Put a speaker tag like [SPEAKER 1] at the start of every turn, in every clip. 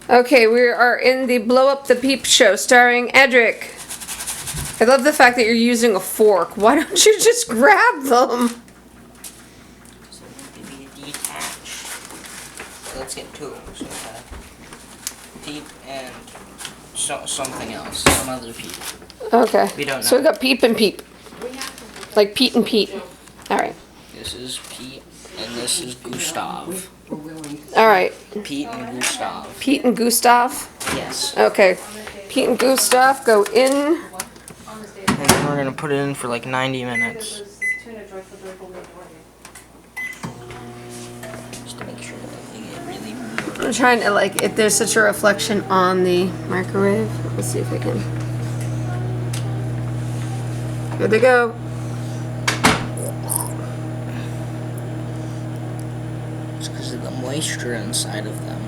[SPEAKER 1] Okay, we are in the Blow Up the Peeps show starring Edric. I love the fact that you're using a fork. Why don't you just grab them?
[SPEAKER 2] So they need to be detached. So let's get to it. So we have Peep and something else. Some other Peep.
[SPEAKER 1] Okay.
[SPEAKER 2] We don't know.
[SPEAKER 1] So we got Peep and Peep. Like Pete and Pete. Alright.
[SPEAKER 2] This is Pete and this is Gustave.
[SPEAKER 1] Alright.
[SPEAKER 2] Pete and Gustave.
[SPEAKER 1] Pete and Gustave?
[SPEAKER 2] Yes.
[SPEAKER 1] Okay. Pete and Gustave go in.
[SPEAKER 2] And then we're going to put it in for like 90 minutes. Just to make sure that they get really warm.
[SPEAKER 1] I'm trying to, like, if there's such a reflection on the microwave. Let's see if I can. Here they go.
[SPEAKER 2] It's because of the moisture inside of them.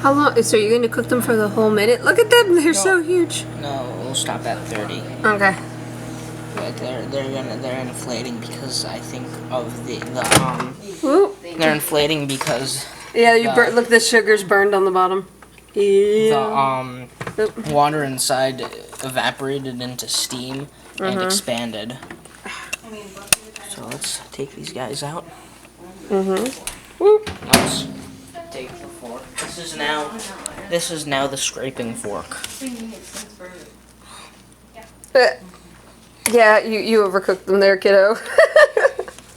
[SPEAKER 1] How long? So you're going to cook them for the whole minute? Look at them. They're so huge.
[SPEAKER 2] No, we'll stop at 30.
[SPEAKER 1] Okay.
[SPEAKER 2] But they're inflating because I think of
[SPEAKER 1] Whoop.
[SPEAKER 2] they're inflating because
[SPEAKER 1] Yeah, you look, the sugar's burned on the bottom. Yeah.
[SPEAKER 2] the water inside evaporated into steam and expanded. So let's take these guys out.
[SPEAKER 1] Whoop.
[SPEAKER 2] Let's take the fork. This is now the scraping fork.
[SPEAKER 1] Yeah, you overcooked them there, kiddo.